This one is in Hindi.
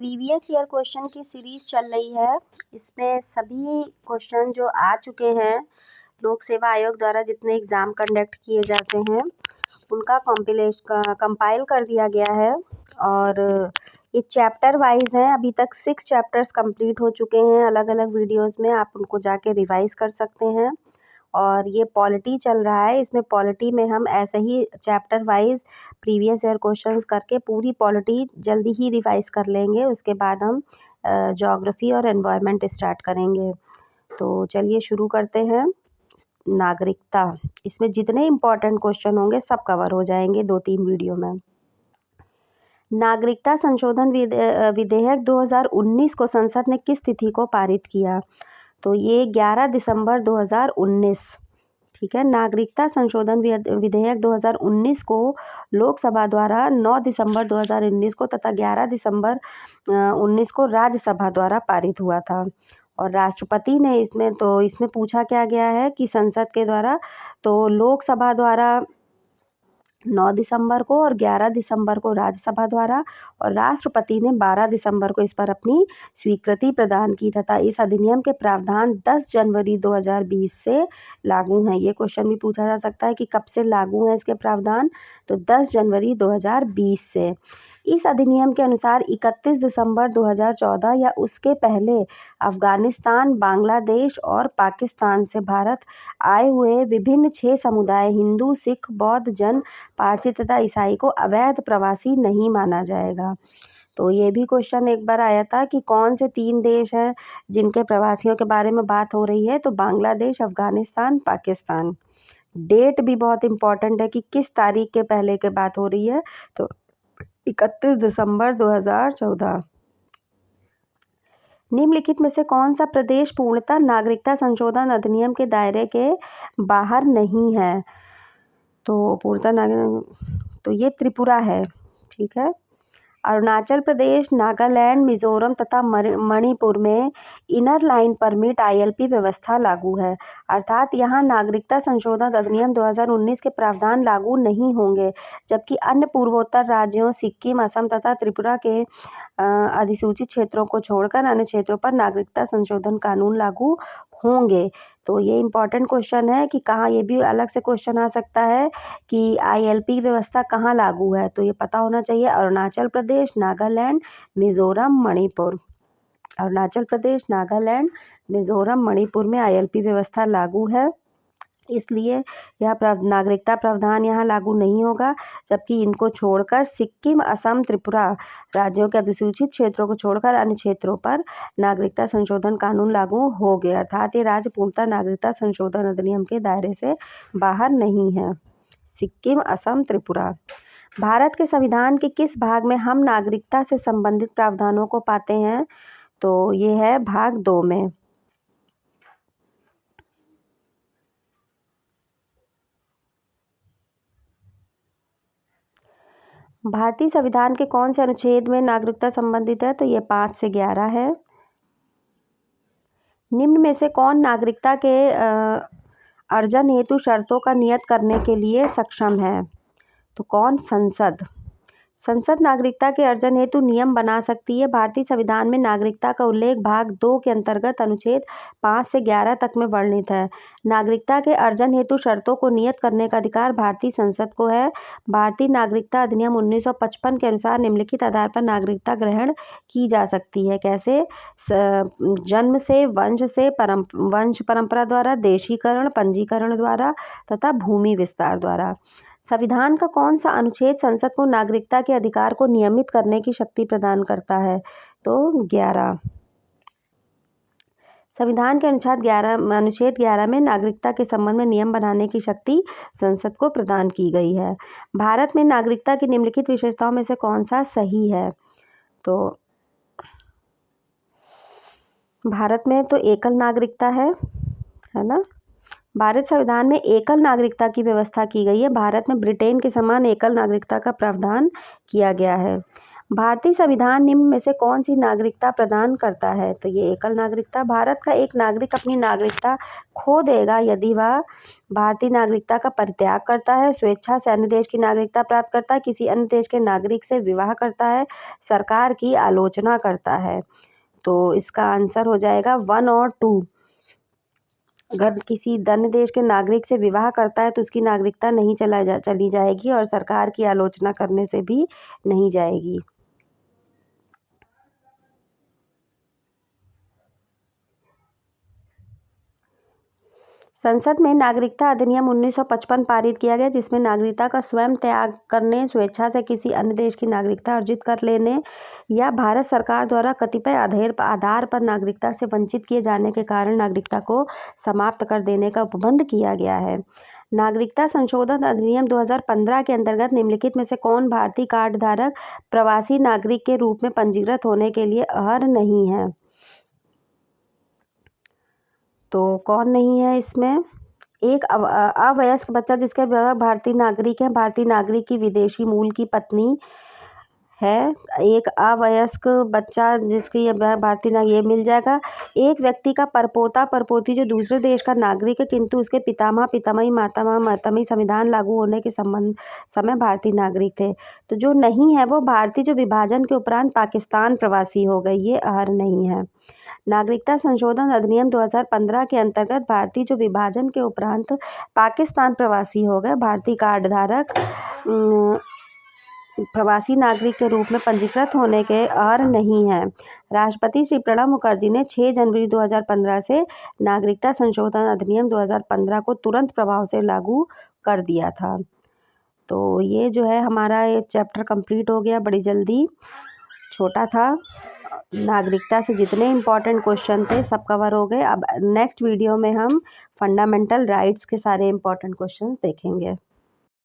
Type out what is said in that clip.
प्रीवियस ईयर क्वेश्चन की सीरीज चल रही है। इसमें सभी क्वेश्चन जो आ चुके हैं, लोक सेवा आयोग द्वारा जितने एग्ज़ाम कंडक्ट किए जाते हैं उनका कंपाइल कर दिया गया है। और ये चैप्टर वाइज है। अभी तक 6 चैप्टर्स कंप्लीट हो चुके हैं। अलग अलग वीडियोस में आप उनको जाके रिवाइज कर सकते हैं। और ये पॉलिटी चल रहा है। इसमें पॉलिटी में हम ऐसे ही chapter wise previous year questions करके पूरी पॉलिटी जल्दी ही रिवाइज कर लेंगे। उसके बाद हम ज्योग्राफी और एनवायरनमेंट स्टार्ट करेंगे। तो चलिए शुरू करते हैं। नागरिकता, इसमें जितने इम्पोर्टेंट क्वेश्चन होंगे सब कवर हो जाएंगे 2-3 वीडियो में। नागरिकता संशोधन विधेयक 2019 को संसद ने किस तिथि को पारित किया? तो ये 11 दिसंबर 2019। ठीक है। नागरिकता संशोधन विधेयक 2019 को लोकसभा द्वारा 9 दिसंबर 2019 को तथा 11 दिसंबर 19 को राज्यसभा द्वारा पारित हुआ था। और राष्ट्रपति ने इसमें पूछा क्या गया है कि संसद के द्वारा, तो लोकसभा द्वारा 9 दिसंबर को और 11 दिसंबर को राज्यसभा द्वारा, और राष्ट्रपति ने 12 दिसंबर को इस पर अपनी स्वीकृति प्रदान की तथा इस अधिनियम के प्रावधान 10 जनवरी 2020 से लागू हैं। ये क्वेश्चन भी पूछा जा सकता है कि कब से लागू हैं इसके प्रावधान, तो 10 जनवरी 2020 से। इस अधिनियम के अनुसार 31 दिसंबर 2014 या उसके पहले अफगानिस्तान, बांग्लादेश और पाकिस्तान से भारत आए हुए विभिन्न 6 समुदाय हिंदू, सिख, बौद्ध, जैन, पारसी तथा ईसाई को अवैध प्रवासी नहीं माना जाएगा। तो ये भी क्वेश्चन एक बार आया था कि कौन से 3 देश हैं जिनके प्रवासियों के बारे में बात हो रही है, तो बांग्लादेश, अफगानिस्तान, पाकिस्तान। डेट भी बहुत इम्पॉर्टेंट है कि किस तारीख के पहले के बात हो रही है, तो 31 दिसंबर 2014। निम्नलिखित में से कौन सा प्रदेश पूर्णतः नागरिकता संशोधन अधिनियम के दायरे के बाहर नहीं है? तो तो ये त्रिपुरा है। ठीक है। अरुणाचल प्रदेश, नागालैंड, मिजोरम तथा मणिपुर में इनर लाइन परमिट ILP व्यवस्था लागू है, अर्थात यहाँ नागरिकता संशोधन अधिनियम 2019 के प्रावधान लागू नहीं होंगे, जबकि अन्य पूर्वोत्तर राज्यों सिक्किम, असम तथा त्रिपुरा के अधिसूचित क्षेत्रों को छोड़कर अन्य क्षेत्रों पर नागरिकता संशोधन कानून लागू होंगे। तो ये इम्पॉर्टेंट क्वेश्चन है कि कहाँ, ये भी अलग से क्वेश्चन आ सकता है कि ILP व्यवस्था कहाँ लागू है, तो ये पता होना चाहिए। अरुणाचल प्रदेश, नागालैंड, मिजोरम, मणिपुर। अरुणाचल प्रदेश, नागालैंड, मिजोरम, मणिपुर में ILP व्यवस्था लागू है, इसलिए यह नागरिकता प्रावधान यहाँ लागू नहीं होगा, जबकि इनको छोड़कर सिक्किम, असम, त्रिपुरा राज्यों के अधिसूचित क्षेत्रों को छोड़कर अन्य क्षेत्रों पर नागरिकता संशोधन कानून लागू हो गए, अर्थात ये राज्य पूर्णतः नागरिकता संशोधन अधिनियम के दायरे से बाहर नहीं है। सिक्किम, असम, त्रिपुरा। भारत के संविधान के किस भाग में हम नागरिकता से संबंधित प्रावधानों को पाते हैं? तो ये है भाग 2 में। भारतीय संविधान के कौन से अनुच्छेद में नागरिकता संबंधित है? तो ये 5 से 11 है। निम्न में से कौन नागरिकता के अर्जन हेतु शर्तों का नियत करने के लिए सक्षम है? तो कौन? संसद। संसद नागरिकता के अर्जन हेतु नियम बना सकती है। भारतीय संविधान में नागरिकता का उल्लेख भाग 2 के अंतर्गत अनुच्छेद 5 से 11 तक में वर्णित है। नागरिकता के अर्जन हेतु शर्तों को नियत करने का अधिकार भारतीय संसद को है। भारतीय नागरिकता अधिनियम 1955 के अनुसार निम्नलिखित आधार पर नागरिकता ग्रहण की जा सकती है। कैसे? जन्म से, वंश परंपरा द्वारा, देशीकरण, पंजीकरण द्वारा तथा भूमि विस्तार द्वारा। संविधान का कौन सा अनुच्छेद संसद को नागरिकता के अधिकार को नियमित करने की शक्ति प्रदान करता है? तो 11। संविधान के अनुच्छेद 11 में नागरिकता के संबंध में नियम बनाने की शक्ति संसद को प्रदान की गई है। भारत में नागरिकता की निम्नलिखित विशेषताओं में से कौन सा सही है? तो भारत में तो एकल नागरिकता है ना। भारत संविधान में एकल नागरिकता की व्यवस्था की गई है। भारत में ब्रिटेन के समान एकल नागरिकता का प्रावधान किया गया है। भारतीय संविधान निम्न में से कौन सी नागरिकता प्रदान करता है? तो ये एकल नागरिकता। भारत का एक नागरिक अपनी नागरिकता खो देगा यदि वह भारतीय नागरिकता का परित्याग करता है, स्वेच्छा से अन्य देश की नागरिकता प्राप्त करता है, किसी अन्य देश के नागरिक से विवाह करता है, सरकार की आलोचना करता है। तो इसका आंसर हो जाएगा 1 और 2। अगर किसी अन्य देश के नागरिक से विवाह करता है तो उसकी नागरिकता नहीं चली जाएगी और सरकार की आलोचना करने से भी नहीं जाएगी। संसद में नागरिकता अधिनियम 1955 पारित किया गया, जिसमें नागरिकता का स्वयं त्याग करने, स्वेच्छा से किसी अन्य देश की नागरिकता अर्जित कर लेने या भारत सरकार द्वारा कतिपय आधार पर नागरिकता से वंचित किए जाने के कारण नागरिकता को समाप्त कर देने का उपबंध किया गया है। नागरिकता संशोधन अधिनियम 2015 के अंतर्गत निम्नलिखित में से कौन भारतीय कार्ड धारक प्रवासी नागरिक के रूप में पंजीकृत होने के लिए अर्ह नहीं है? तो कौन नहीं है इसमें? एक अवयस्क बच्चा जिसके भारतीय नागरिक है, भारतीय नागरिक की विदेशी मूल की पत्नी है। एक अवयस्क बच्चा जिसकी भारतीय ये मिल जाएगा। एक व्यक्ति का परपोता परपोती जो दूसरे देश का नागरिक है किंतु उसके पितामह पितामही मातामह मातामही संविधान लागू होने के समय भारतीय नागरिक थे। तो जो नहीं है वो भारतीय जो विभाजन के उपरांत पाकिस्तान प्रवासी हो गई, ये अर्ह नहीं है। नागरिकता संशोधन अधिनियम 2015 के अंतर्गत भारतीय जो विभाजन के उपरांत पाकिस्तान प्रवासी हो गए, भारतीय कार्ड धारक प्रवासी नागरिक के रूप में पंजीकृत होने के अर्ह नहीं है। राष्ट्रपति श्री प्रणब मुखर्जी ने 6 जनवरी 2015 से नागरिकता संशोधन अधिनियम 2015 को तुरंत प्रभाव से लागू कर दिया था। तो ये जो है हमारा ये चैप्टर कंप्लीट हो गया बड़ी जल्दी। छोटा था, नागरिकता से जितने इम्पोर्टेंट क्वेश्चन थे सब कवर हो गए। अब नेक्स्ट वीडियो में हम फंडामेंटल राइट्स के सारे इम्पोर्टेंट क्वेश्चंस देखेंगे।